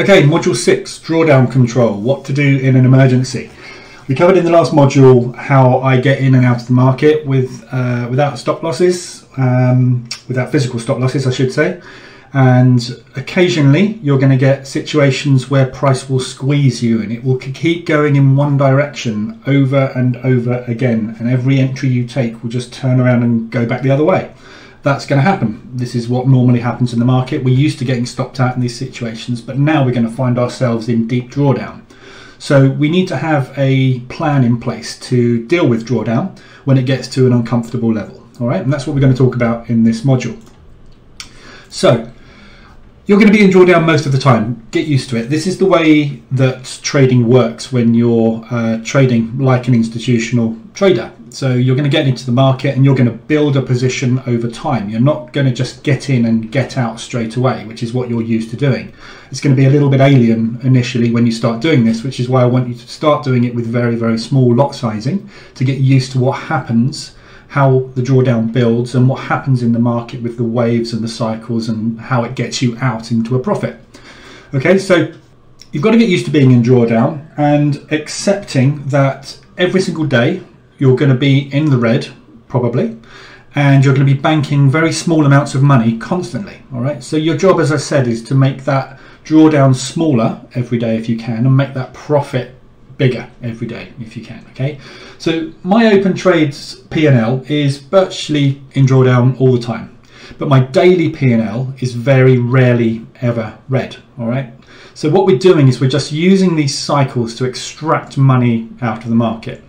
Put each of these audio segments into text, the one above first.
Okay, module 6, drawdown control, what to do in an emergency. We covered in the last module how I get in and out of the market without stop losses, without physical stop losses I should say, and occasionally you're going to get situations where price will squeeze you and it will keep going in one direction over and over again, and every entry you take will just turn around and go back the other way. That's going to happen. This is what normally happens in the market. We're used to getting stopped out in these situations, but now we're going to find ourselves in deep drawdown. So we need to have a plan in place to deal with drawdown when it gets to an uncomfortable level. All right, and that's what we're going to talk about in this module. So you're going to be in drawdown most of the time. Get used to it. This is the way that trading works when you're trading like an institutional trader. So you're going to get into the market and you're going to build a position over time. You're not going to just get in and get out straight away, which is what you're used to doing. It's going to be a little bit alien initially when you start doing this, which is why I want you to start doing it with very, very small lot sizing to get used to what happens, how the drawdown builds and what happens in the market with the waves and the cycles and how it gets you out into a profit. Okay, so you've got to get used to being in drawdown and accepting that every single day you're going to be in the red probably, and you're going to be banking very small amounts of money constantly. All right, so your job, as I said, is to make that drawdown smaller every day if you can, and make that profit bigger every day if you can. Okay, so my open trades P&L is virtually in drawdown all the time, but my daily P&L is very rarely ever red. All right, so what we're doing is we're just using these cycles to extract money out of the market.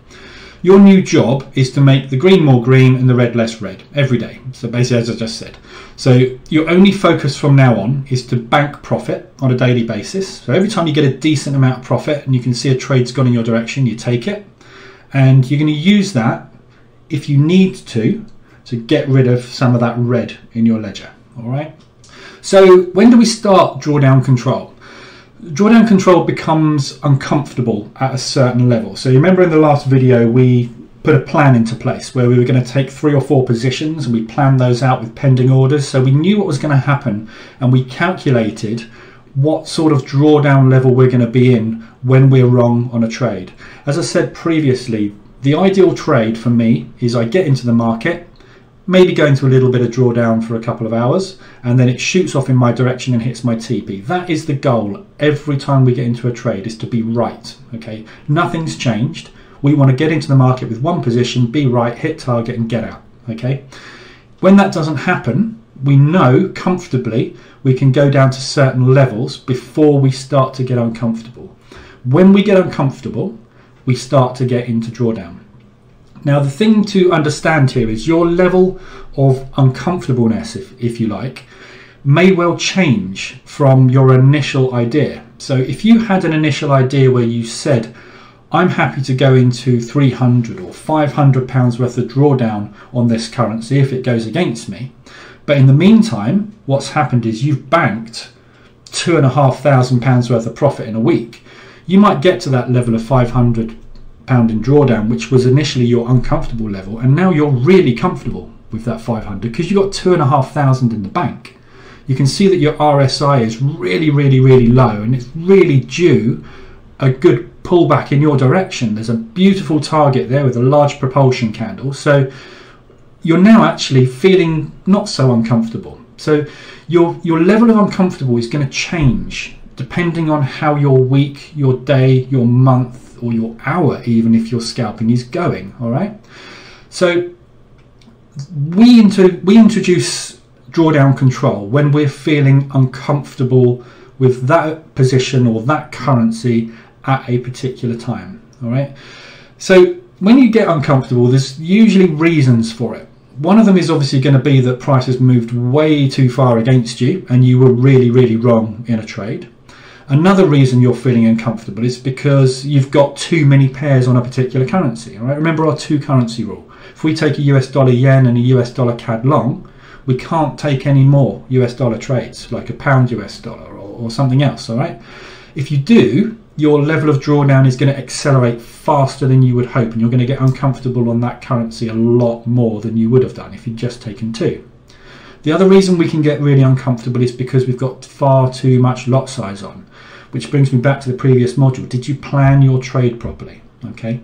Your new job is to make the green more green and the red less red every day. So basically, as I just said, so your only focus from now on is to bank profit on a daily basis. So every time you get a decent amount of profit and you can see a trade's gone in your direction, you take it, and you're going to use that if you need to get rid of some of that red in your ledger. All right, so when do we start drawdown control? Drawdown control becomes uncomfortable at a certain level. So you remember in the last video we put a plan into place where we were going to take 3 or 4 positions and we planned those out with pending orders, so we knew what was going to happen and we calculated what sort of drawdown level we're going to be in when we're wrong on a trade. As I said previously, the ideal trade for me is I get into the market, maybe go into a little bit of drawdown for a couple of hours, and then it shoots off in my direction and hits my TP. That is the goal every time we get into a trade, is to be right. Okay, nothing's changed. We want to get into the market with one position, be right, hit target and get out. Okay, when that doesn't happen, we know comfortably we can go down to certain levels before we start to get uncomfortable. When we get uncomfortable, we start to get into drawdown. Now the thing to understand here is your level of uncomfortableness, if you like, may well change from your initial idea. So if you had an initial idea where you said, I'm happy to go into 300 or 500 pounds worth of drawdown on this currency if it goes against me, but in the meantime what's happened is you've banked £2,500 worth of profit in a week, you might get to that level of 500 pound in drawdown, which was initially your uncomfortable level, and now you're really comfortable with that 500 because you got 2,500 in the bank. You can see that your RSI is really low and it's really due a good pullback in your direction. There's a beautiful target there with a large propulsion candle, so you're now actually feeling not so uncomfortable. So your level of uncomfortable is going to change depending on how your week, your day, your month or your hour, even if you're scalping, is going. All right, so we introduce drawdown control when we're feeling uncomfortable with that position or that currency at a particular time. All right, so when you get uncomfortable, there's usually reasons for it. One of them is obviously going to be that price has moved way too far against you and you were really wrong in a trade. Another reason you're feeling uncomfortable is because you've got too many pairs on a particular currency. All right, remember our 2 currency rule. If we take a US dollar yen and a US dollar CAD long, we can't take any more US dollar trades like a pound US dollar or something else. All right, if you do, your level of drawdown is going to accelerate faster than you would hope, and you're going to get uncomfortable on that currency a lot more than you would have done if you'd just taken 2. The other reason we can get really uncomfortable is because we've got far too much lot size on, which brings me back to the previous module. Did you plan your trade properly? Okay,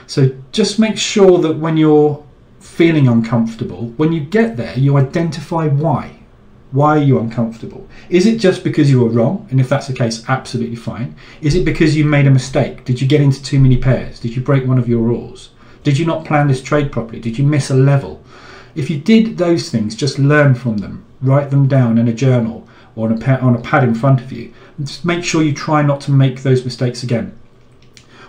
so just make sure that when you're feeling uncomfortable, when you get there, you identify why. Why are you uncomfortable? Is it just because you were wrong? And if that's the case, absolutely fine. Is it because you made a mistake? Did you get into too many pairs? Did you break one of your rules? Did you not plan this trade properly? Did you miss a level? If you did those things, just learn from them. Write them down in a journal or on a pad in front of you. And just make sure you try not to make those mistakes again.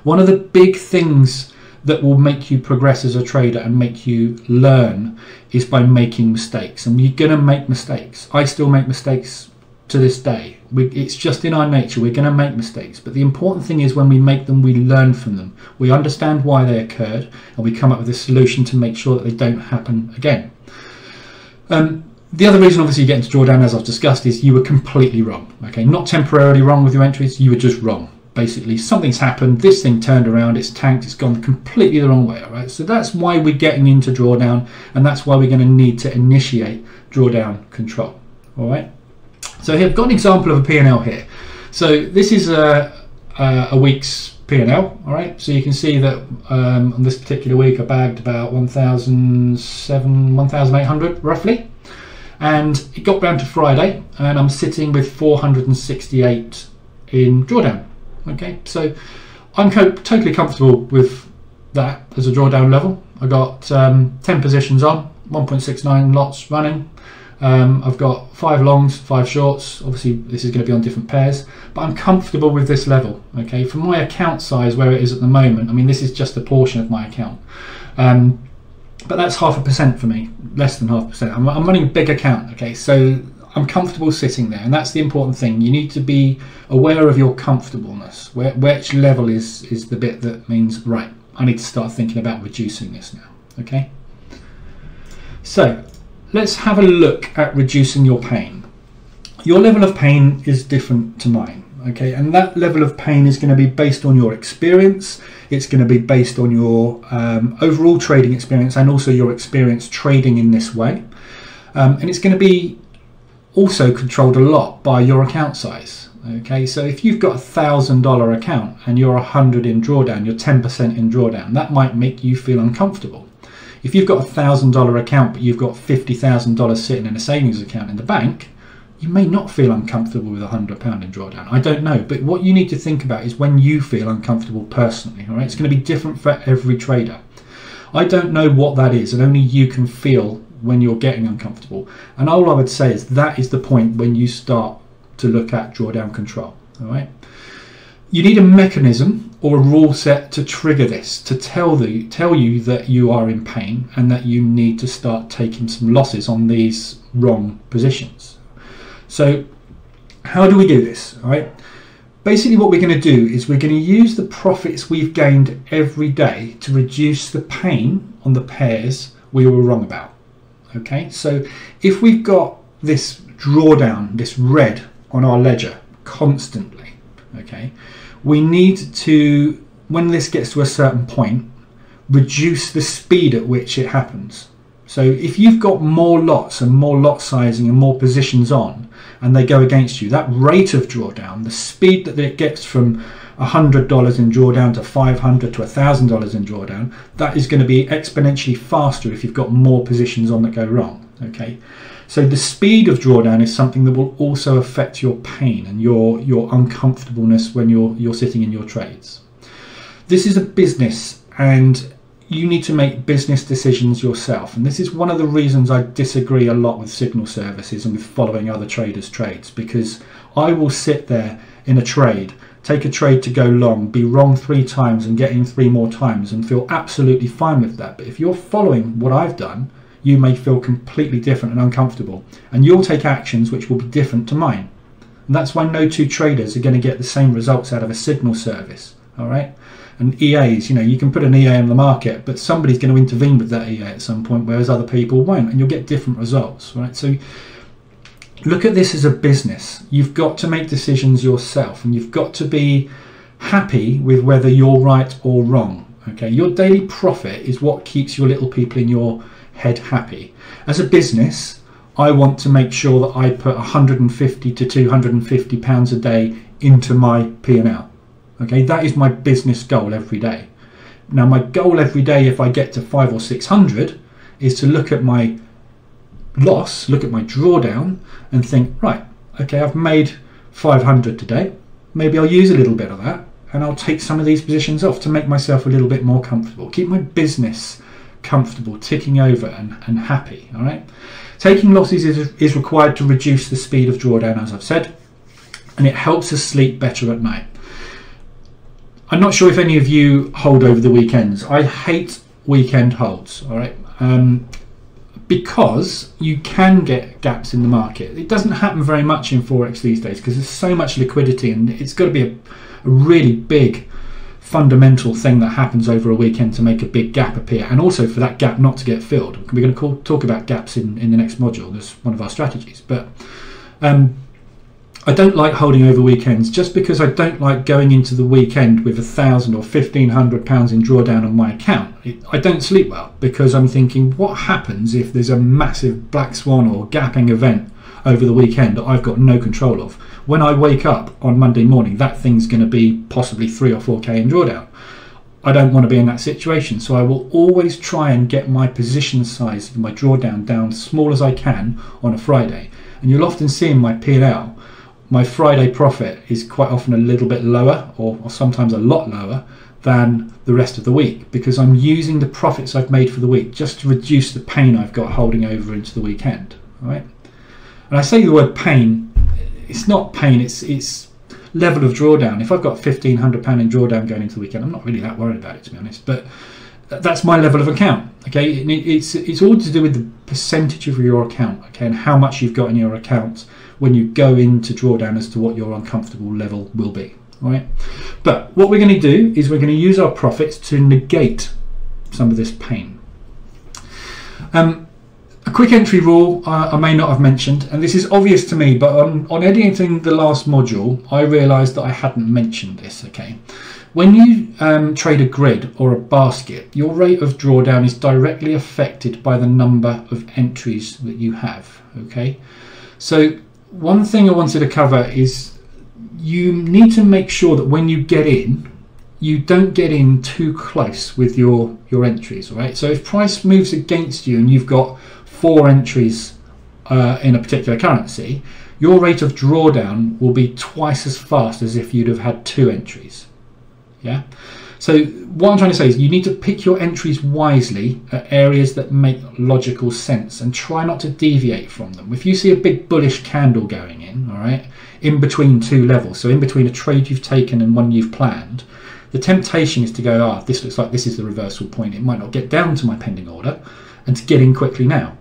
One of the big things that will make you progress as a trader and make you learn is by making mistakes. And you're going to make mistakes. I still make mistakes to this day. It's just in our nature. We're going to make mistakes. But the important thing is when we make them, we learn from them. We understand why they occurred and we come up with a solution to make sure that they don't happen again. The other reason obviously you get into drawdown, as I've discussed, is you were completely wrong. Okay, not temporarily wrong with your entries, you were just wrong. Basically, something's happened, this thing turned around, it's tanked, it's gone completely the wrong way, all right? So that's why we're getting into drawdown, and that's why we're going to need to initiate drawdown control, all right? So here I've got an example of a P&L here. So this is a week's P&L, all right? So you can see that on this particular week I bagged about 1,800 roughly, and it got down to Friday, and I'm sitting with 468 in drawdown. Okay, so I'm totally comfortable with that as a drawdown level. I got 10 positions on, 1.69 lots running. I've got 5 longs, 5 shorts. Obviously, this is going to be on different pairs, but I'm comfortable with this level. Okay, for my account size where it is at the moment, I mean, this is just a portion of my account, but that's 0.5% for me, less than 0.5%. I'm running a big account. Okay, so I'm comfortable sitting there, and that's the important thing. You need to be aware of your comfortableness. Which level is the bit that means, right, I need to start thinking about reducing this now. Okay, so let's have a look at reducing your pain. Your level of pain is different to mine. Okay, and that level of pain is going to be based on your experience. It's going to be based on your overall trading experience and also your experience trading in this way, and it's going to be also controlled a lot by your account size. Okay, so if you've got $1,000 account and you're 100 in drawdown, you're 10% in drawdown, that might make you feel uncomfortable. If you've got $1,000 account but you've got $50,000 sitting in a savings account in the bank, you may not feel uncomfortable with £100 in drawdown. I don't know, but what you need to think about is when you feel uncomfortable personally. All right, it's going to be different for every trader. I don't know what that is, and only you can feel when you're getting uncomfortable. And all I would say is that is the point when you start to look at drawdown control. All right, you need a mechanism or a rule set to trigger this, to tell you that you are in pain and that you need to start taking some losses on these wrong positions. So how do we do this? All right, basically what we're going to do is we're going to use the profits we've gained every day to reduce the pain on the pairs we were wrong about. Okay, so if we've got this drawdown, this red on our ledger constantly, okay, we need to, when this gets to a certain point, reduce the speed at which it happens. So if you've got more lots and more lot sizing and more positions on and they go against you, that rate of drawdown, the speed that it gets from $100 in drawdown to $500 to $1,000 in drawdown, that is going to be exponentially faster if you've got more positions on that go wrong. Okay, so the speed of drawdown is something that will also affect your pain and your uncomfortableness when you're sitting in your trades. This is a business, and you need to make business decisions yourself, and this is one of the reasons I disagree a lot with signal services and with following other traders' trades, because I will sit there in a trade, take a trade to go long, be wrong 3 times and get in 3 more times and feel absolutely fine with that. But if you're following what I've done, you may feel completely different and uncomfortable, and you'll take actions which will be different to mine. And that's why no 2 traders are going to get the same results out of a signal service. All right, and EAs, you know, you can put an EA in the market, but somebody's going to intervene with that EA at some point, whereas other people won't, and you'll get different results. Right, so look at this as a business. You've got to make decisions yourself, and you've got to be happy with whether you're right or wrong. Okay, your daily profit is what keeps your little people in your head happy. As a business, I want to make sure that I put 150 to 250 pounds a day into my P&L. Okay, that is my business goal every day. Now my goal every day, if I get to 500 or 600, is to look at my loss, look at my drawdown and think, right, okay, I've made 500 today. Maybe I'll use a little bit of that and I'll take some of these positions off to make myself a little bit more comfortable. Keep my business comfortable, ticking over and happy, all right? Taking losses is required to reduce the speed of drawdown, as I've said, and it helps us sleep better at night. I'm not sure if any of you hold over the weekends. I hate weekend holds, all right? Because you can get gaps in the market. It doesn't happen very much in Forex these days because there's so much liquidity, and it's got to be a really big fundamental thing that happens over a weekend to make a big gap appear, and also for that gap not to get filled. We're going to talk about gaps in the next module. That's one of our strategies. But I don't like holding over weekends just because I don't like going into the weekend with £1,000 or £1,500 in drawdown on my account. I don't sleep well because I'm thinking, what happens if there's a massive black swan or gapping event over the weekend that I've got no control of? When I wake up on Monday morning, that thing's going to be possibly 3 or 4k in drawdown. I don't want to be in that situation, so I will always try and get my position size of my drawdown down as small as I can on a Friday. And you'll often see in my P&L, my Friday profit is quite often a little bit lower, or sometimes a lot lower than the rest of the week, because I'm using the profits I've made for the week just to reduce the pain I've got holding over into the weekend. All right? And I say the word pain, it's not pain, it's level of drawdown. If I've got £1,500 in drawdown going into the weekend, I'm not really that worried about it, to be honest, but that's my level of account. Okay, it's all to do with the percentage of your account, okay, and how much you've got in your account when you go into drawdown as to what your uncomfortable level will be. All right, but what we're going to do is we're going to use our profits to negate some of this pain. A quick entry rule I may not have mentioned, and this is obvious to me, but on editing the last module I realized that I hadn't mentioned this. Okay, when you trade a grid or a basket, your rate of drawdown is directly affected by the number of entries that you have. Okay, so one thing I wanted to cover is you need to make sure that when you get in, you don't get in too close with your entries. All right, so if price moves against you and you've got 4 entries in a particular currency, your rate of drawdown will be twice as fast as if you'd have had 2 entries. Yeah, so what I'm trying to say is you need to pick your entries wisely at areas that make logical sense and try not to deviate from them. If you see a big bullish candle going in, all right, in between 2 levels, so in between a trade you've taken and one you've planned, the temptation is to go, this looks like this is the reversal point, it might not get down to my pending order, and to get in quickly now.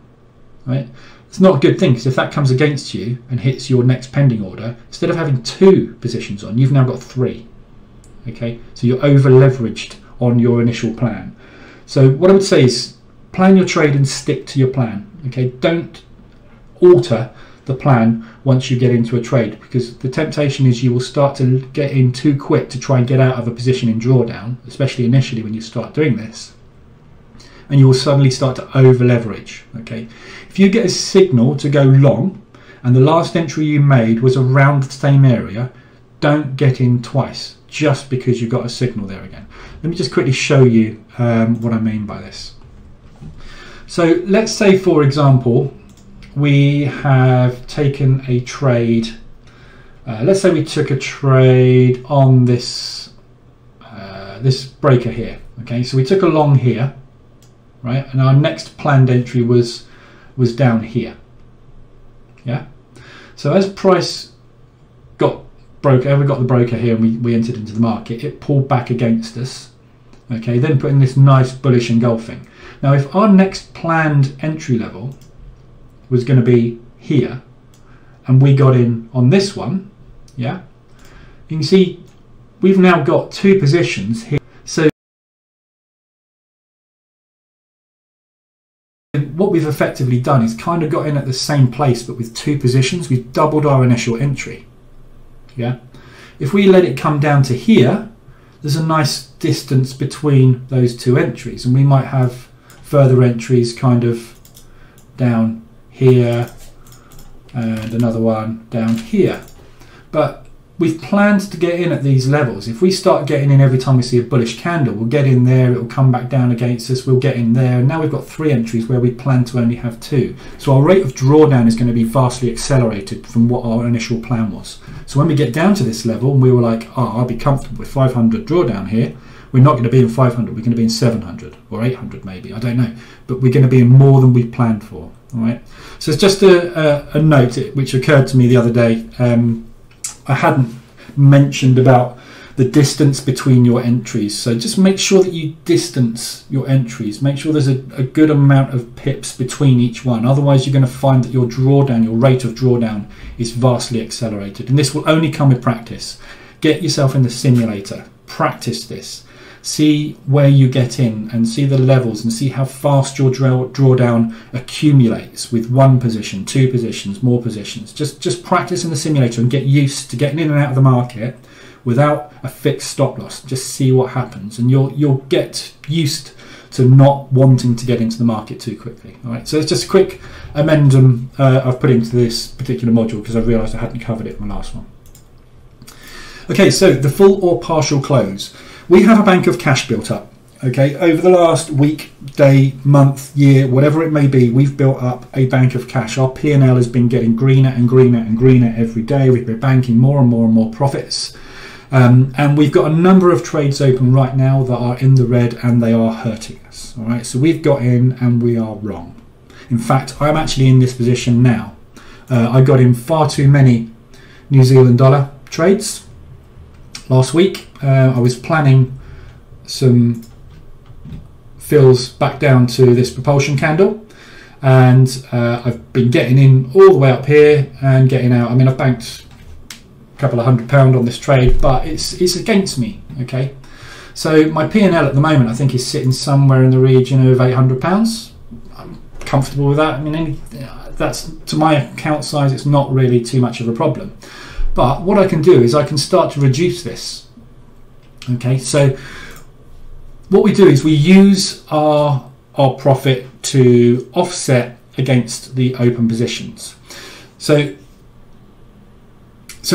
Right? It's not a good thing, because if that comes against you and hits your next pending order, instead of having 2 positions on, you've now got 3. Okay, so you're over leveraged on your initial plan. So what I would say is plan your trade and stick to your plan. Okay, don't alter the plan once you get into a trade, because the temptation is you will start to get in too quick to try and get out of a position in drawdown, especially initially when you start doing this, and you will suddenly start to over leverage. Okay, if you get a signal to go long and the last entry you made was around the same area, don't get in twice just because you've got a signal there again. Let me just quickly show you what I mean by this. So let's say, for example, we have taken a trade. Let's say we took a trade on this this breaker here. Okay, so we took a long here, right, and our next planned entry was down here. Yeah, so as price got broker, we got the broker here and we entered into the market, it pulled back against us. Okay, then put in this nice bullish engulfing. Now if our next planned entry level was going to be here and we got in on this one, yeah, you can see we've now got 2 positions here. So what we've effectively done is kind of got in at the same place but with 2 positions. We've doubled our initial entry. Yeah, if we let it come down to here, there's a nice distance between those 2 entries, and we might have further entries kind of down here and another one down here. But we've planned to get in at these levels. If we start getting in every time we see a bullish candle, we'll get in there, it will come back down against us, we'll get in there, and now we've got 3 entries where we plan to only have 2. So our rate of drawdown is going to be vastly accelerated from what our initial plan was. So when we get down to this level and we were like, oh, I'll be comfortable with 500 drawdown here, we're not going to be in 500, we're going to be in 700 or 800 maybe, I don't know. But we're going to be in more than we planned for. All right. So it's just a note which occurred to me the other day. I hadn't mentioned about the distance between your entries, so just make sure that you distance your entries. Make sure there's a good amount of pips between each one, otherwise you're going to find that your drawdown, your rate of drawdown, is vastly accelerated. And this will only come with practice. Get yourself in the simulator, practice this, see where you get in and see the levels and see how fast your drawdown accumulates with 1 position, 2 positions, more positions. Just practice in the simulator and get used to getting in and out of the market without a fixed stop loss. Just see what happens, and you'll get used to not wanting to get into the market too quickly. All right, so it's just a quick amendment I've put into this particular module because I realised I hadn't covered it in the last one. Okay, so the full or partial close. We have a bank of cash built up. Okay, over the last week, day, month, year, whatever it may be, we've built up a bank of cash. Our P&L has been getting greener and greener and greener every day. We've been banking more and more and more profits. And we've got a number of trades open right now that are in the red and they are hurting us. All right, so we've got in and we are wrong. In fact, I'm actually in this position now. I got in far too many New Zealand dollar trades last week. I was planning some fills back down to this propulsion candle, and I've been getting in all the way up here and getting out. I mean, I've banked a couple of £100 on this trade, but it's against me. Okay, so my P&L at the moment I think is sitting somewhere in the region of £800. I'm comfortable with that. I mean, that's, to my account size, it's not really too much of a problem. But what I can do is I can start to reduce this. Okay, so what we do is we use our profit to offset against the open positions. So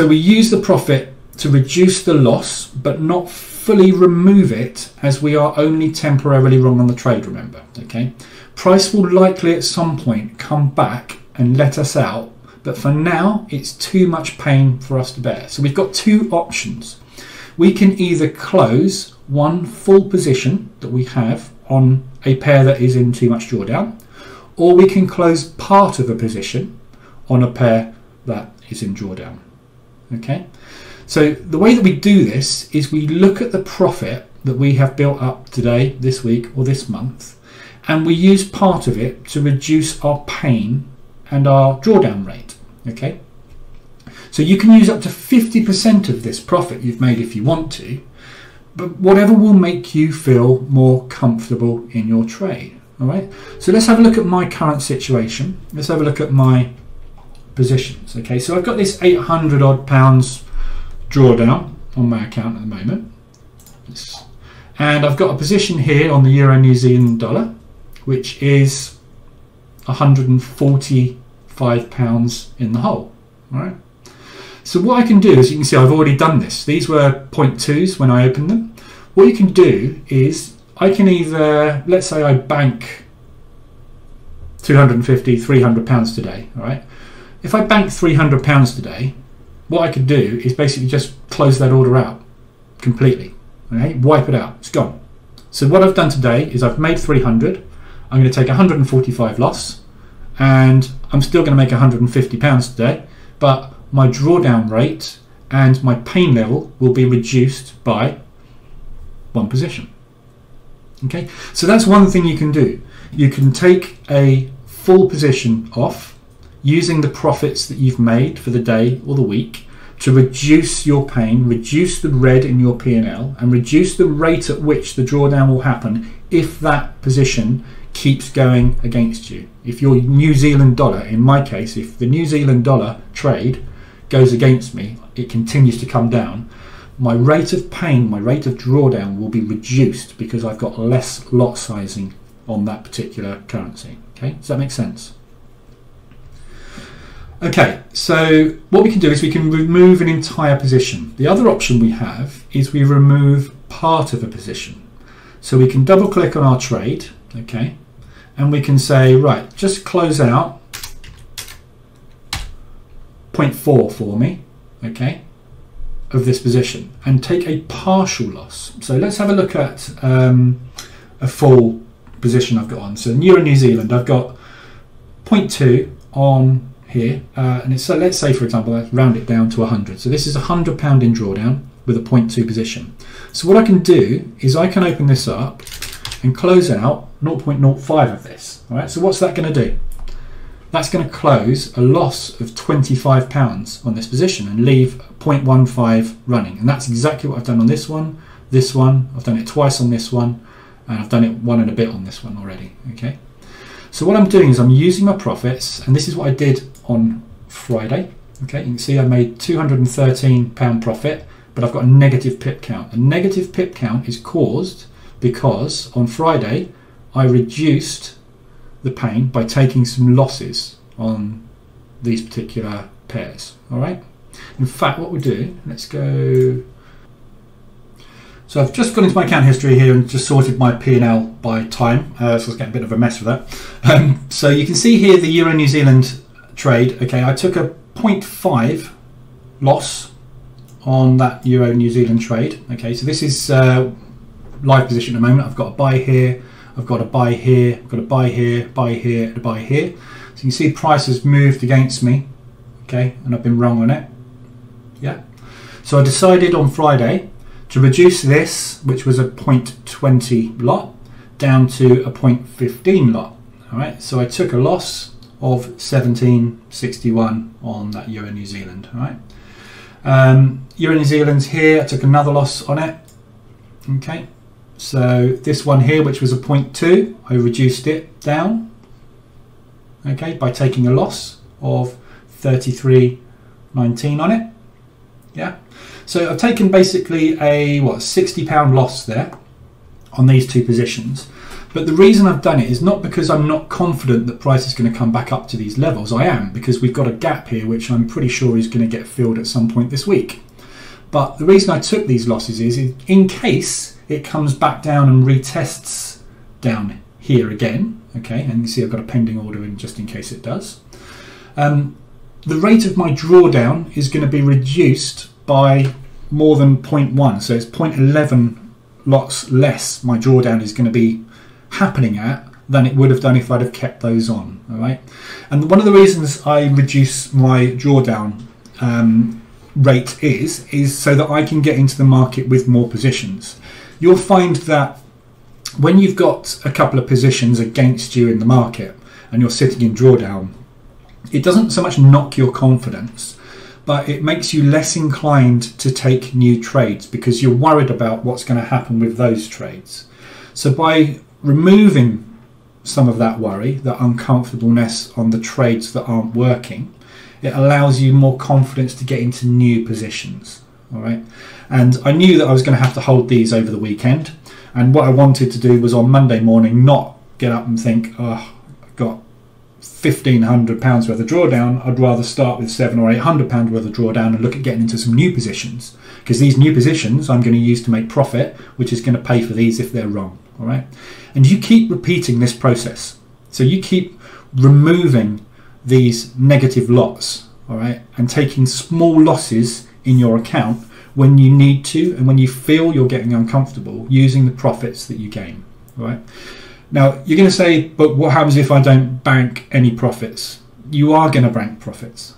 we use the profit to reduce the loss, but not fully remove it, as we are only temporarily wrong on the trade, remember. Okay, price will likely at some point come back and let us out, but for now it's too much pain for us to bear. So we've got 2 options. We can either close one full position that we have on a pair that is in too much drawdown, or we can close part of a position on a pair that is in drawdown. Okay, so the way that we do this is we look at the profit that we have built up today, this week or this month, and we use part of it to reduce our pain and our drawdown rate. Okay, so you can use up to 50% of this profit you've made if you want to, but whatever will make you feel more comfortable in your trade. All right, so let's have a look at my current situation. Let's have a look at my positions. Okay, so I've got this 800 odd pounds drawdown on my account at the moment, and I've got a position here on the Euro New Zealand dollar, which is £145 in the hole. All right, so what I can do is, you can see I've already done this. These were 0.2s when I opened them. What you can do is I can either, let's say I bank 250, 300 pounds today. All right, if I bank 300 pounds today, what I could do is basically just close that order out completely. Okay, wipe it out, it's gone. So what I've done today is I've made 300. I'm going to take 145 loss, and I'm still going to make 150 pounds today, but my drawdown rate and my pain level will be reduced by 1 position. Okay, so that's one thing you can do. You can take a full position off using the profits that you've made for the day or the week to reduce your pain, reduce the red in your P&L, and reduce the rate at which the drawdown will happen if that position keeps going against you. If your New Zealand dollar, in my case, if the New Zealand dollar trade goes against me, it continues to come down, my rate of pain, my rate of drawdown will be reduced because I've got less lot sizing on that particular currency. Okay, does that make sense? Okay, so what we can do is we can remove an entire position. The other option we have is we remove part of a position. So we can double click on our trade, okay, and we can say, right, just close out 0.4 for me, okay, of this position and take a partial loss. So let's have a look at a full position I've got on. So Euro New Zealand, I've got 0.2 on here, and it's, so let's say for example, let's round it down to 100. So this is £100 in drawdown with a 0.2 position. So what I can do is I can open this up and close out 0.05 of this. All right. So what's that going to do? That's going to close a loss of £25 on this position and leave 0.15 running. And that's exactly what I've done on this one. I've done it twice on this one, and I've done it 1 and a bit on this one already. Okay. So what I'm doing is I'm using my profits, and this is what I did on Friday. Okay, you can see I made £213 profit, but I've got a negative pip count. A negative pip count is caused because on Friday I reduced the pain by taking some losses on these particular pairs. All right. In fact, what we'll do, let's go. So I've just gone into my account history here and just sorted my P&L by time. So I was getting a bit of a mess with that. So you can see here the Euro New Zealand trade. Okay, I took a 0.5 loss on that Euro New Zealand trade. Okay, so this is live position at the moment. I've got a buy here, I've got a buy here, I've got a buy here, buy here, and a buy here. So you can see price has moved against me. Okay, and I've been wrong on it. Yeah. So I decided on Friday to reduce this, which was a 0.20 lot, down to a 0.15 lot. All right, so I took a loss of 17.61 on that Euro New Zealand. All right, Euro New Zealand's here. I took another loss on it. Okay, so this one here, which was a 0.2, I reduced it down. Okay, by taking a loss of 33.19 on it. Yeah. So I've taken basically a £60 loss there on these two positions. But the reason I've done it is not because I'm not confident that price is going to come back up to these levels. I am, because we've got a gap here which I'm pretty sure is going to get filled at some point this week. But the reason I took these losses is in case it comes back down and retests down here again. Okay, and you see I've got a pending order in just in case it does. The rate of my drawdown is going to be reduced by more than 0.1, so it's 0.11 lots less my drawdown is going to be happening at than it would have done if I'd have kept those on. All right, and one of the reasons I reduce my drawdown rate is so that I can get into the market with more positions. You'll find that when you've got a couple of positions against you in the market and you're sitting in drawdown, it doesn't so much knock your confidence, but it makes you less inclined to take new trades because you're worried about what's going to happen with those trades. So by removing some of that worry, that uncomfortableness on the trades that aren't working, it allows you more confidence to get into new positions. All right, and I knew that I was going to have to hold these over the weekend, and what I wanted to do was on Monday morning not get up and think, oh, I've got £1,500 worth of drawdown. I'd rather start with £700 or £800 worth of drawdown and look at getting into some new positions, because these new positions I'm going to use to make profit, which is going to pay for these if they're wrong. All right, and you keep repeating this process, so you keep removing these negative lots, all right, and taking small losses in your account when you need to and when you feel you're getting uncomfortable, using the profits that you gain. All right. Now you're going to say, but what happens if I don't bank any profits? You are going to bank profits.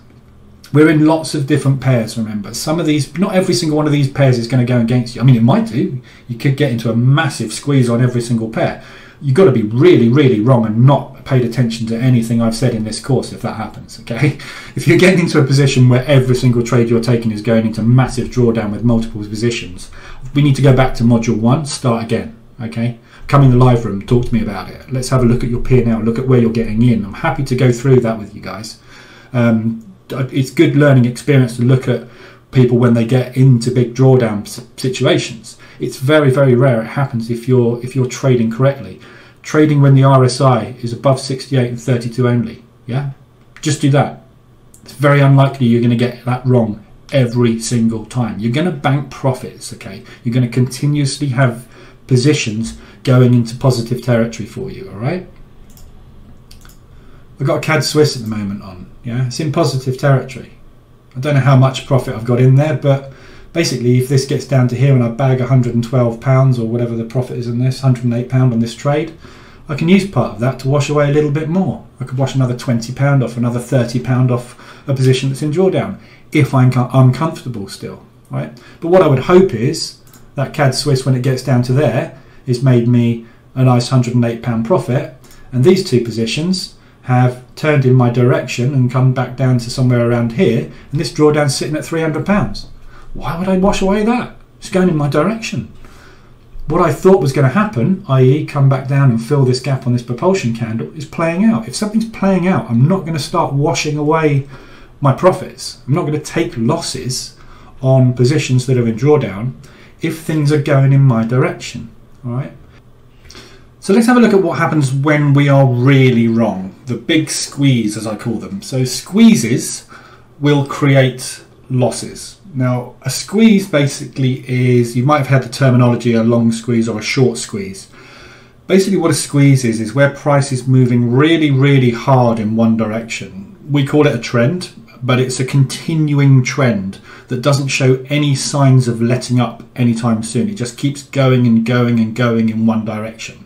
We're in lots of different pairs, remember. Some of these, not every single one of these pairs is going to go against you. I mean, it might do. You could get into a massive squeeze on every single pair. You've got to be really, really wrong and not paid attention to anything I've said in this course if that happens, okay? If you're getting into a position where every single trade you're taking is going into massive drawdown with multiple positions, we need to go back to module 1, start again, okay? Come in the live room, talk to me about it. Let's have a look at your P&L, look at where you're getting in. I'm happy to go through that with you guys. It's good learning experience to look at people when they get into big drawdown situations. It's very, very rare it happens if you're trading correctly. Trading when the RSI is above 68 and 32 only, yeah? Just do that. It's very unlikely you're going to get that wrong every single time. You're going to bank profits, okay? You're going to continuously have positions going into positive territory for you, all right? I've got a CAD Swiss at the moment on, yeah? It's in positive territory. I don't know how much profit I've got in there, but basically if this gets down to here and I bag £112 or whatever the profit is in this, £108 on this trade, I can use part of that to wash away a little bit more. I could wash another £20 off, another £30 off a position that's in drawdown if I'm comfortable still, right? But what I would hope is that CAD Swiss, when it gets down to there, is made me a nice £108 profit, and these two positions have turned in my direction and come back down to somewhere around here, and this drawdown's sitting at £300. Why would I wash away that? It's going in my direction. What I thought was going to happen, i.e. come back down and fill this gap on this propulsion candle, is playing out. If something's playing out, I'm not going to start washing away my profits. I'm not going to take losses on positions that are in drawdown if things are going in my direction, all right? So let's have a look at what happens when we are really wrong. The big squeeze, as I call them. So squeezes will create losses. Now, a squeeze basically is, you might have had the terminology, a long squeeze or a short squeeze. Basically what a squeeze is where price is moving really, really hard in one direction. We call it a trend, but it's a continuing trend that doesn't show any signs of letting up anytime soon. It just keeps going and going and going in one direction.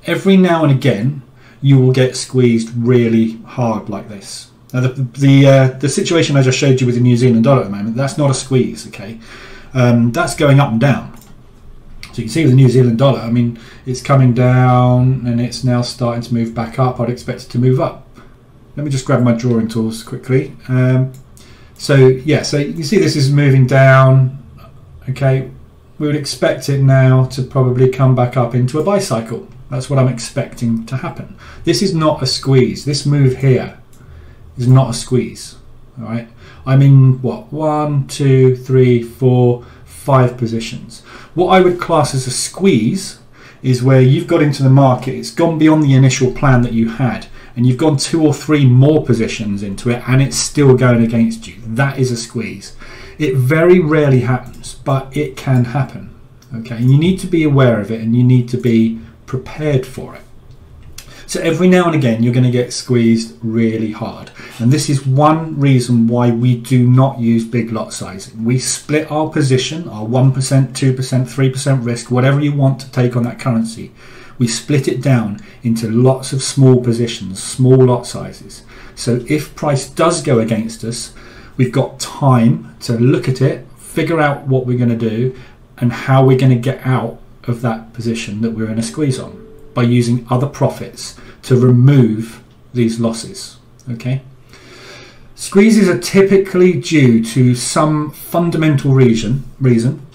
Every now and again, you will get squeezed really hard like this. Now, the situation I just showed you with the New Zealand dollar at the moment, that's not a squeeze, okay? That's going up and down. So you can see with the New Zealand dollar, I mean, it's coming down and it's now starting to move back up. I'd expect it to move up. Let me just grab my drawing tools quickly. So yeah, so you can see this is moving down, okay? We would expect it now to probably come back up into a bicycle. That's what I'm expecting to happen. This is not a squeeze. This move here is not a squeeze, all right? I'm in what, 1, 2, 3, 4, 5 positions. What I would class as a squeeze is where you've got into the market, it's gone beyond the initial plan that you had, and you've gone 2 or 3 more positions into it and it's still going against you. That is a squeeze. It very rarely happens, but it can happen, okay? And you need to be aware of it and you need to be prepared for it. So every now and again you're going to get squeezed really hard, and this is one reason why we do not use big lot sizing. We split our position, our 1%, 2%, 3% risk, whatever you want to take on that currency, we split it down into lots of small positions, small lot sizes. So if price does go against us, we've got time to look at it, figure out what we're going to do and how we're going to get out of that position that we're in a squeeze on, by using other profits to remove these losses, okay? Squeezes are typically due to some fundamental reason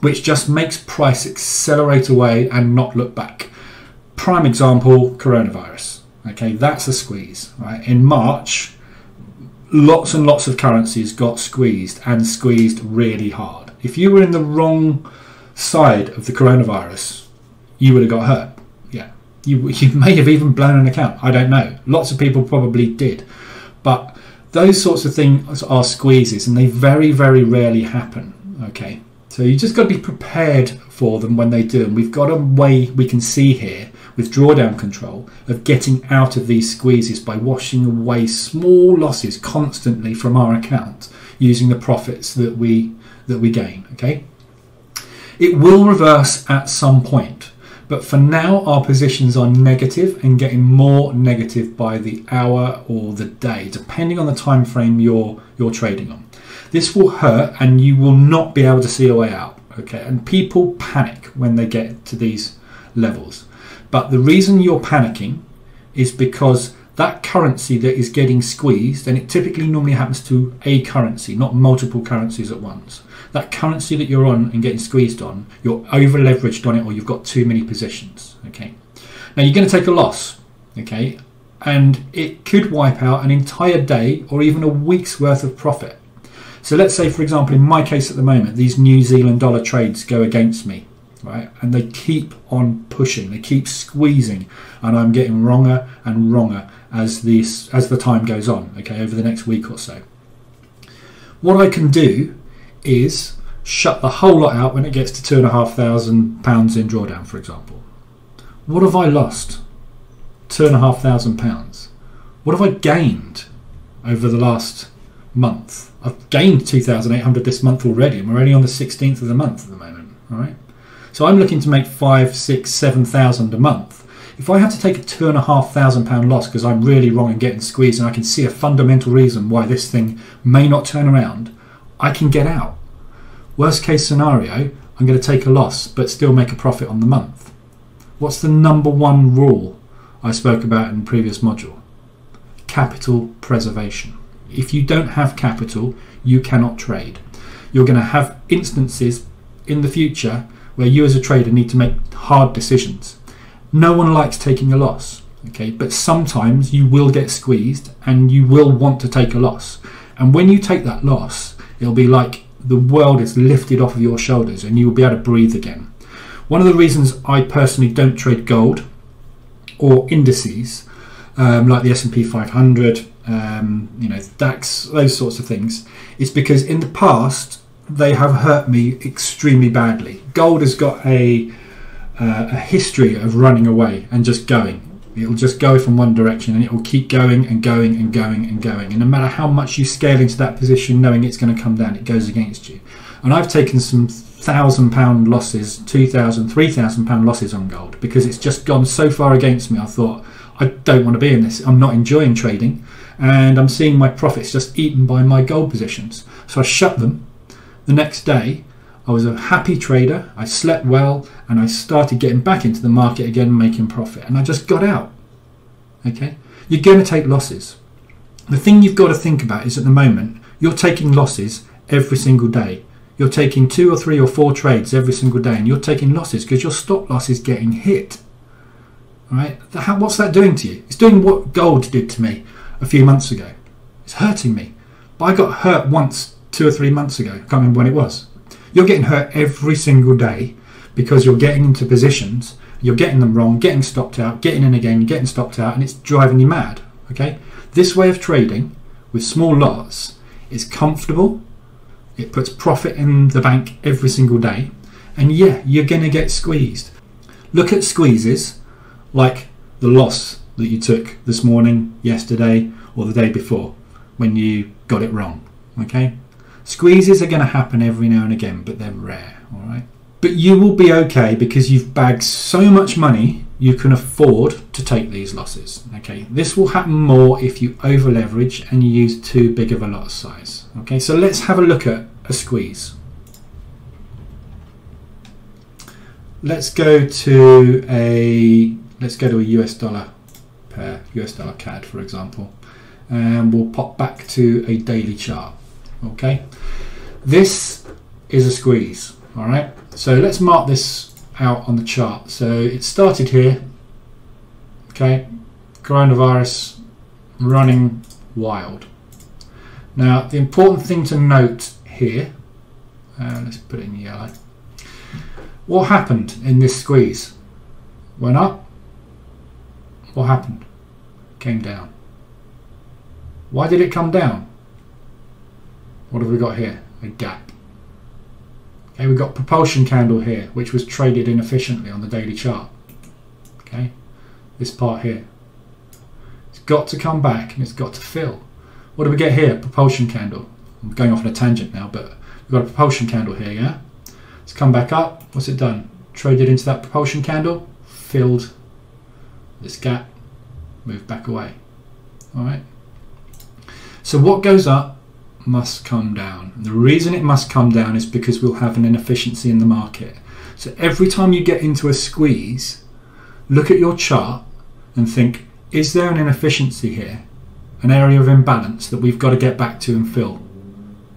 which just makes price accelerate away and not look back. Prime example, coronavirus, okay? That's a squeeze, right? In March, lots and lots of currencies got squeezed and squeezed really hard. If you were in the wrong side of the coronavirus, you would have got hurt. Yeah, you may have even blown an account. I don't know. Lots of people probably did. But those sorts of things are squeezes and they very, very rarely happen. Okay, so you just got to be prepared for them when they do. And we've got a way we can see here with drawdown control of getting out of these squeezes by washing away small losses constantly from our account using the profits that we gain. Okay, it will reverse at some point. But for now, our positions are negative and getting more negative by the hour or the day, depending on the time frame you're trading on. This will hurt and you will not be able to see a way out, okay? And people panic when they get to these levels. But the reason you're panicking is because that currency that is getting squeezed, and it typically normally happens to a currency, not multiple currencies at once. That currency that you're on and getting squeezed on, you're over leveraged on it or you've got too many positions, okay? Now you're going to take a loss, okay? And it could wipe out an entire day or even a week's worth of profit. So let's say, for example, in my case at the moment, these New Zealand dollar trades go against me, right? And they keep on pushing, they keep squeezing, and I'm getting wronger and wronger as the time goes on, okay, over the next week or so. What I can do is shut the whole lot out when it gets to £2,500 in drawdown, for example. What have I lost? £2,500. What have I gained over the last month? I've gained 2,800 this month already, and we're only on the 16th of the month at the moment. All right, so I'm looking to make 5, 6, 7,000 a month. If I had to take a £2,500 loss because I'm really wrong and getting squeezed, and I can see a fundamental reason why this thing may not turn around, I can get out. Worst case scenario, I'm going to take a loss but still make a profit on the month. What's the number one rule I spoke about in the previous module? Capital preservation. If you don't have capital, you cannot trade. You're going to have instances in the future where you as a trader need to make hard decisions. No one likes taking a loss, okay? But sometimes you will get squeezed and you will want to take a loss. And when you take that loss, it'll be like the world is lifted off of your shoulders and you'll be able to breathe again. One of the reasons I personally don't trade gold or indices, like the S&P 500, DAX, those sorts of things, is because in the past they have hurt me extremely badly. Gold has got a history of running away and just going. It'll just go from one direction and it will keep going and going and going and going. And no matter how much you scale into that position, knowing it's going to come down, it goes against you. And I've taken some £1,000 losses, £2,000, £3,000 losses on gold because it's just gone so far against me. I thought, I don't want to be in this. I'm not enjoying trading and I'm seeing my profits just eaten by my gold positions. So I shut them. The next day, I was a happy trader, I slept well, and I started getting back into the market again, making profit. And I just got out, okay? You're going to take losses. The thing you've got to think about is at the moment, you're taking losses every single day. You're taking 2 or 3 or 4 trades every single day, and you're taking losses because your stop loss is getting hit. All right? What's that doing to you? It's doing what gold did to me a few months ago. It's hurting me. But I got hurt once 2 or 3 months ago. I can't remember when it was. You're getting hurt every single day because you're getting into positions, you're getting them wrong, getting stopped out, getting in again, getting stopped out, and it's driving you mad. Okay? This way of trading with small lots is comfortable. It puts profit in the bank every single day. And yeah, you're going to get squeezed. Look at squeezes like the loss that you took this morning, yesterday, or the day before when you got it wrong. Okay? Squeezes are going to happen every now and again, but they're rare, all right? But you will be okay because you've bagged so much money you can afford to take these losses, okay? This will happen more if you over leverage and you use too big of a lot size, okay? So let's have a look at a squeeze. Let's go to a US dollar pair, US dollar CAD, for example, and we'll pop back to a daily chart. Okay, this is a squeeze. All right, so let's mark this out on the chart. So it started here. Okay, coronavirus running wild. Now the important thing to note here, let's put it in yellow. What happened in this squeeze? Went up. What happened? Came down. Why did it come down? What have we got here? A gap. Okay, we've got propulsion candle here, which was traded inefficiently on the daily chart. Okay, this part here. It's got to come back and it's got to fill. What do we get here? Propulsion candle. I'm going off on a tangent now, but we've got a propulsion candle here, yeah? It's come back up. What's it done? Traded into that propulsion candle, filled this gap, moved back away. All right. So what goes up must come down. And the reason it must come down is because we'll have an inefficiency in the market. So every time you get into a squeeze, look at your chart and think, is there an inefficiency here? An area of imbalance that we've got to get back to and fill?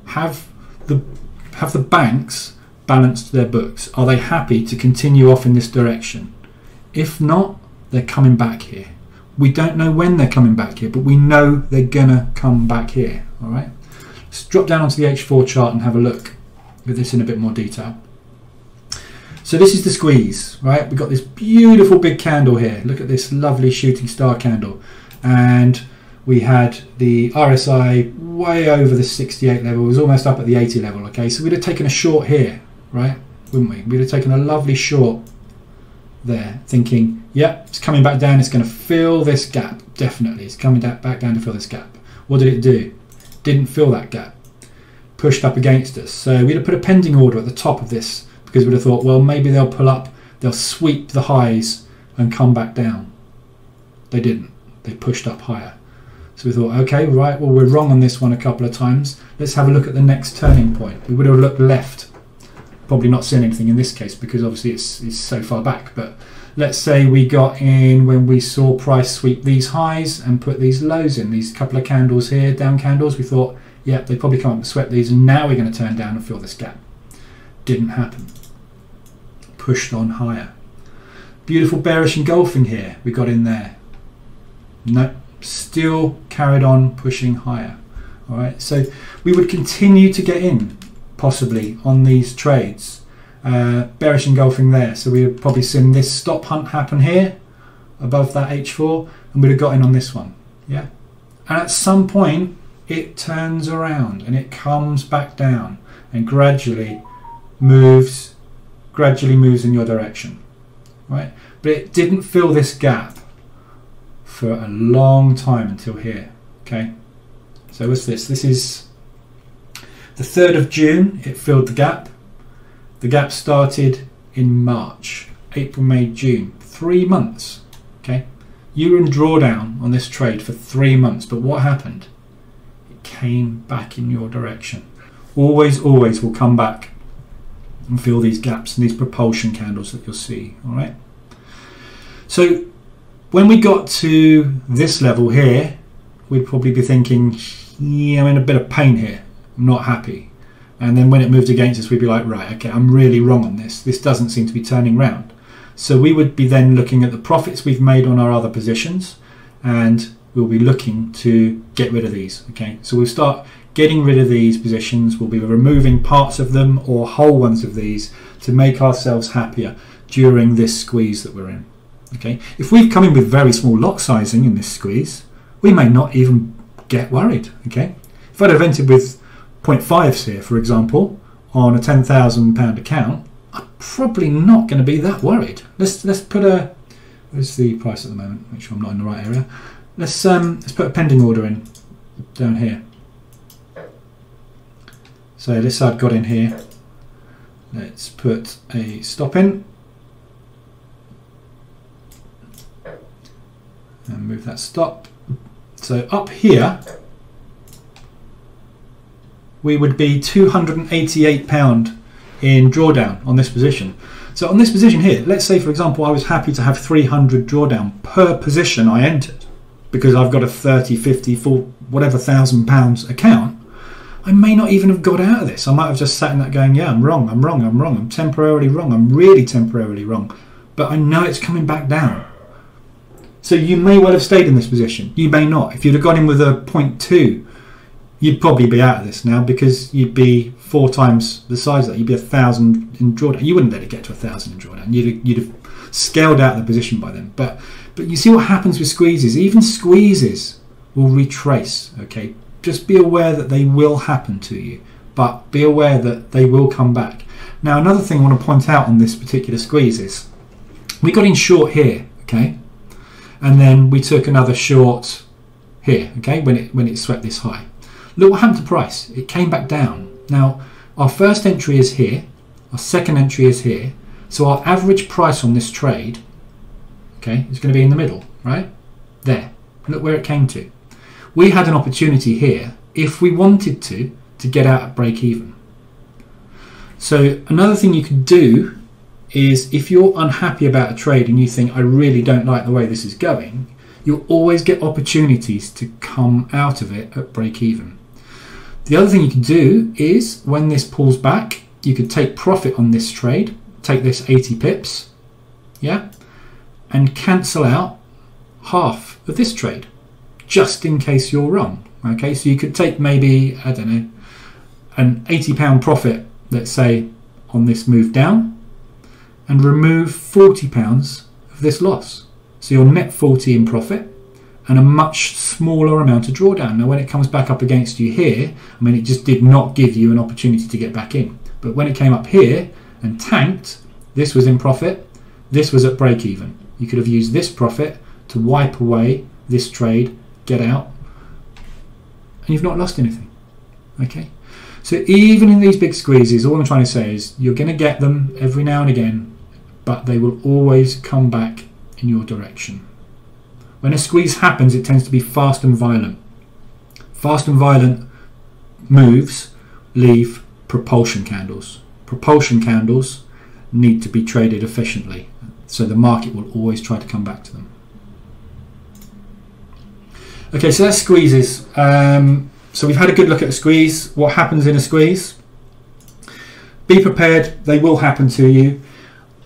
Have the banks balanced their books? Are they happy to continue off in this direction? If not, they're coming back here. We don't know when they're coming back here, but we know they're gonna come back here. All right. Let's drop down onto the H4 chart and have a look at this in a bit more detail. So this is the squeeze, right? We've got this beautiful big candle here. Look at this lovely shooting star candle. and we had the RSI way over the 68 level. It was almost up at the 80 level. Okay, so we'd have taken a short here, right? Wouldn't we? We'd have taken a lovely short there, thinking, yeah, it's coming back down. It's going to fill this gap. Definitely, it's coming back down to fill this gap. What did it do? Didn't fill that gap. Pushed up against us. So we'd have put a pending order at the top of this, because we'd have thought, well, maybe they'll pull up, they'll sweep the highs and come back down. They didn't. They pushed up higher. So we thought, okay, right, well, we're wrong on this one a couple of times. Let's have a look at the next turning point. We would have looked left. Probably not seen anything in this case because obviously it's so far back. But let's say we got in when we saw price sweep these highs and put these lows in, these couple of candles here, down candles. We thought, yeah, they probably come up and swept these, and now we're going to turn down and fill this gap. Didn't happen. Pushed on higher. Beautiful bearish engulfing here. We got in there. No, still carried on pushing higher. All right, so we would continue to get in possibly on these trades. Bearish engulfing there. So we would probably seen this stop hunt happen here above that H4, and we'd have got in on this one. Yeah, and at some point it turns around and it comes back down and gradually moves in your direction, right? But it didn't fill this gap for a long time until here. Okay, so what's this? This is the 3rd of June. It filled the gap. The gap started in March, April, May, June, 3 months. Okay, you were in drawdown on this trade for 3 months, but what happened? It came back in your direction. Always will come back and fill these gaps and these propulsion candles that you'll see. All right, so when we got to this level here, we'd probably be thinking, yeah, I'm in a bit of pain here, I'm not happy. And then when it moved against us, we'd be like, right, okay, I'm really wrong on this. This doesn't seem to be turning round. So we would be then looking at the profits we've made on our other positions, and we'll be looking to get rid of these. Okay, so we'll start getting rid of these positions. We'll be removing parts of them or whole ones of these to make ourselves happier during this squeeze that we're in. Okay, if we've come in with very small lot sizing in this squeeze, we may not even get worried. Okay, if I'd have entered with 0.5s here, for example, on a £10,000 account, I'm probably not going to be that worried. Let's put a, where's the price at the moment? Make sure I'm not in the right area. Let's put a pending order in down here. So this side got in here. Let's put a stop in. And move that stop. So up here we would be £288 in drawdown on this position. So on this position here, let's say for example I was happy to have 300 drawdown per position I entered, because I've got a 30, 50, 40, whatever £1,000 account. I may not even have got out of this. I might have just sat in that going, yeah, I'm wrong, I'm temporarily wrong, I'm really temporarily wrong, but I know it's coming back down. So you may well have stayed in this position, you may not. If you'd have gone in with a 0.2, you'd probably be out of this now, because you'd be 4 times the size of that. You'd be 1,000 in drawdown. You wouldn't let it get to 1,000 in drawdown. You'd have scaled out the position by then. But you see what happens with squeezes. Even squeezes will retrace. Okay, just be aware that they will happen to you, but be aware that they will come back. Now, another thing I want to point out on this particular squeeze is we got in short here, okay, and then we took another short here, okay, when it swept this high. Look what happened to price. It came back down. Now, our first entry is here, our second entry is here, so our average price on this trade, okay, is going to be in the middle, right? There. Look where it came to. We had an opportunity here, if we wanted to get out at break even. So another thing you could do is, if you're unhappy about a trade and you think, I really don't like the way this is going, you'll always get opportunities to come out of it at break even. The other thing you can do is, when this pulls back, you could take profit on this trade, take this 80 pips, yeah, and cancel out half of this trade, just in case you're wrong. Okay, so you could take maybe, I don't know, an £80 profit, let's say, on this move down, and remove £40 of this loss. So you'll net 40 in profit, and a much smaller amount of drawdown. Now when it comes back up against you here, I mean, it just did not give you an opportunity to get back in. But when it came up here and tanked, this was in profit, this was at break even. You could have used this profit to wipe away this trade, get out, and you've not lost anything. Okay, so even in these big squeezes, all I'm trying to say is you're going to get them every now and again, but they will always come back in your direction. When a squeeze happens, it tends to be fast and violent. Fast and violent moves leave propulsion candles. Propulsion candles need to be traded efficiently, so the market will always try to come back to them. Okay, so that's squeezes. So we've had a good look at a squeeze. What happens in a squeeze? Be prepared, they will happen to you.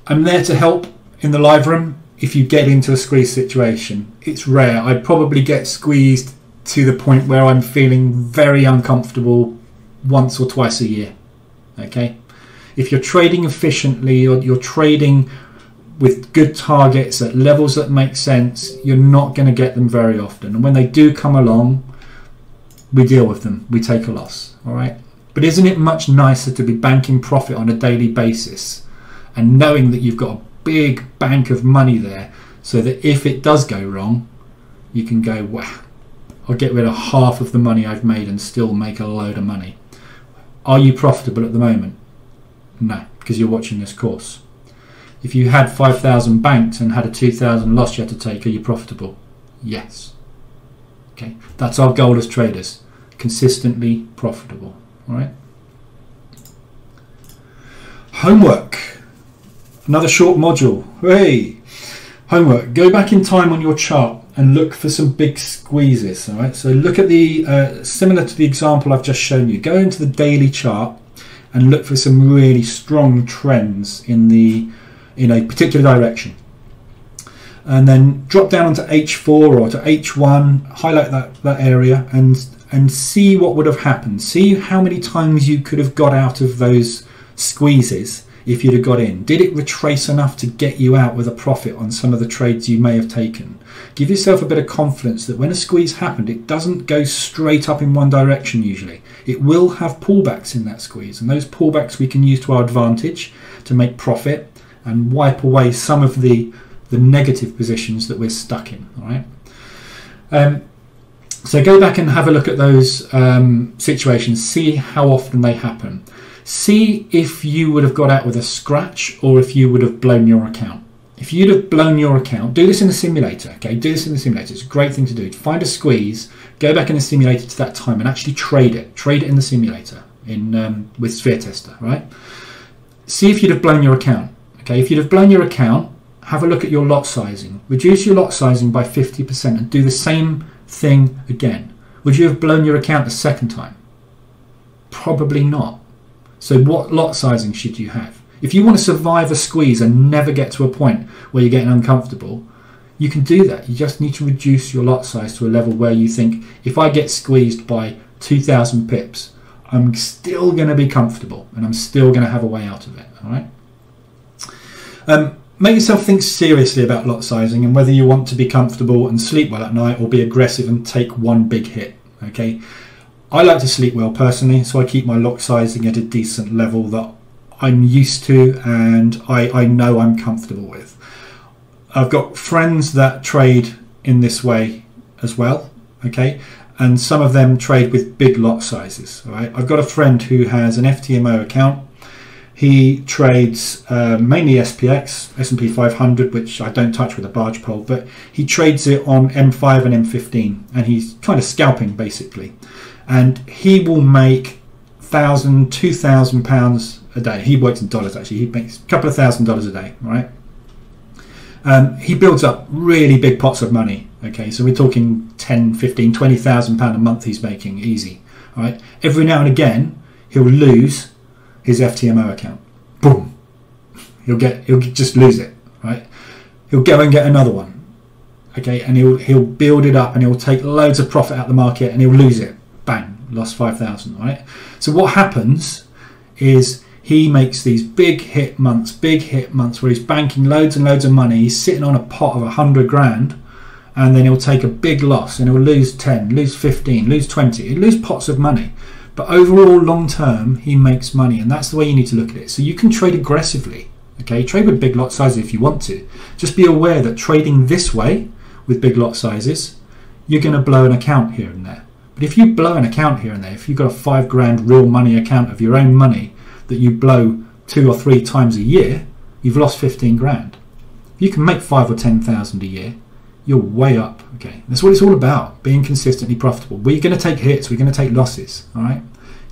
I'm there to help in the live room if you get into a squeeze situation. It's rare. I probably get squeezed to the point where I'm feeling very uncomfortable once or twice a year. Okay, if you're trading efficiently or you're trading with good targets at levels that make sense, you're not going to get them very often. And when they do come along, we deal with them, we take a loss. All right, but isn't it much nicer to be banking profit on a daily basis and knowing that you've got a big bank of money there, so that if it does go wrong, you can go, wow, I'll get rid of half of the money I've made and still make a load of money. Are you profitable at the moment? No, because you're watching this course. If you had 5,000 banked and had a 2,000 loss you had to take, are you profitable? Yes. Okay, that's our goal as traders, consistently profitable. All right. Homework. Another short module. Hey, homework. Go back in time on your chart and look for some big squeezes. All right. So look at the similar to the example I've just shown you. Go into the daily chart and look for some really strong trends in a particular direction. And then drop down onto H4 or to H1. Highlight that area and see what would have happened. See how many times you could have got out of those squeezes if you'd have got in. Did it retrace enough to get you out with a profit on some of the trades you may have taken? Give yourself a bit of confidence that when a squeeze happened, it doesn't go straight up in one direction usually. It will have pullbacks in that squeeze, and those pullbacks we can use to our advantage to make profit and wipe away some of the negative positions that we're stuck in. All right. So go back and have a look at those situations, see how often they happen. See if you would have got out with a scratch or if you would have blown your account. If you'd have blown your account, do this in the simulator, okay? Do this in the simulator. It's a great thing to do. Find a squeeze, go back in the simulator to that time and actually trade it. Trade it in the simulator with Sphere Tester, right? See if you'd have blown your account, okay? If you'd have blown your account, have a look at your lot sizing. Reduce your lot sizing by 50% and do the same thing again. Would you have blown your account a second time? Probably not. So what lot sizing should you have? If you want to survive a squeeze and never get to a point where you're getting uncomfortable, you can do that. You just need to reduce your lot size to a level where you think, if I get squeezed by 2,000 pips, I'm still going to be comfortable and I'm still going to have a way out of it. All right. Make yourself think seriously about lot sizing and whether you want to be comfortable and sleep well at night or be aggressive and take one big hit. Okay. I like to sleep well personally, so I keep my lot sizing at a decent level that I'm used to and I know I'm comfortable with. I've got friends that trade in this way as well, okay, and some of them trade with big lot sizes. All right, I've got a friend who has an FTMO account. He trades mainly SPX, S&P 500, which I don't touch with a barge pole, but he trades it on M5 and M15, and he's kind of scalping basically. And he will make £1,000, £2,000 a day. He works in dollars actually. He makes a couple of $1,000s a day, right? He builds up really big pots of money. Okay, so we're talking 10, 15, £20,000 a month he's making easy. All right. Every now and again he'll lose his FTMO account. Boom. He'll just lose it. Right. He'll go and get another one. Okay, and he'll build it up and he'll take loads of profit out of the market and he'll lose it. Bang, lost 5,000, right? So what happens is he makes these big hit months where he's banking loads and loads of money. He's sitting on a pot of 100 grand and then he'll take a big loss and he'll lose 10, lose 15, lose 20, he'll lose pots of money. But overall, long term, he makes money, and that's the way you need to look at it. So you can trade aggressively, okay? Trade with big lot sizes if you want to. Just be aware that trading this way with big lot sizes, you're going to blow an account here and there. But if you blow an account here and there, if you've got a 5 grand real money account of your own money that you blow 2 or 3 times a year, you've lost 15 grand. If you can make 5 or 10,000 a year, you're way up. Okay, that's what it's all about, being consistently profitable. We're going to take hits, we're going to take losses, all right?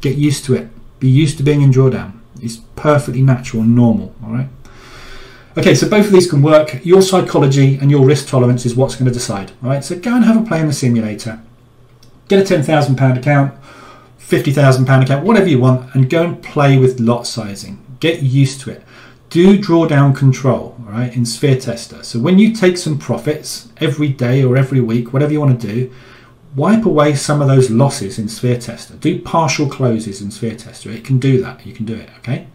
Get used to it. Be used to being in drawdown. It's perfectly natural and normal, all right? Okay, so both of these can work. Your psychology and your risk tolerance is what's going to decide, all right? So go and have a play in the simulator. Get a £10,000 account, £50,000 account, whatever you want, and go and play with lot sizing. Get used to it. Do drawdown control, all right, in Sphere Tester. So when you take some profits every day or every week, whatever you want to do, wipe away some of those losses in Sphere Tester. Do partial closes in Sphere Tester. It can do that. You can do it, okay?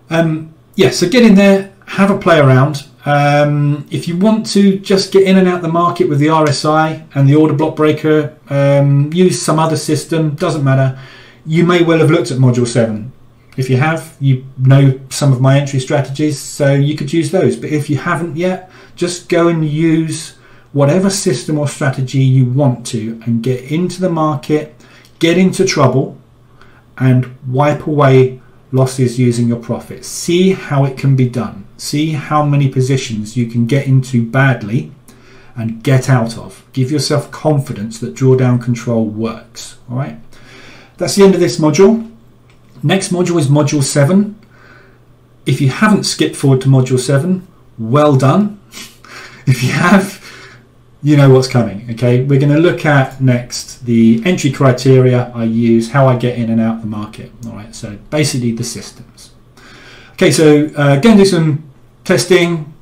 Yeah, so get in there, have a play around. If you want to just get in and out the market with the RSI and the order block breaker, use some other system, doesn't matter. You may well have looked at Module 7. If you have, you know some of my entry strategies, so you could use those. But if you haven't yet, just go and use whatever system or strategy you want to and get into the market, get into trouble, and wipe away losses using your profits. See how it can be done. See how many positions you can get into badly and get out of. Give yourself confidence that drawdown control works. All right, that's the end of this module. Next module is Module 7. If you haven't skipped forward to Module 7, well done. If you have, you know what's coming. Okay, we're going to look at next the entry criteria I use, how I get in and out the market. All right, so basically the systems. Okay, so go and do some testing.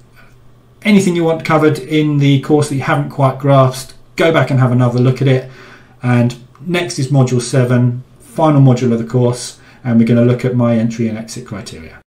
Anything you want covered in the course that you haven't quite grasped, go back and have another look at it. And next is Module 7, final module of the course, and we're going to look at my entry and exit criteria.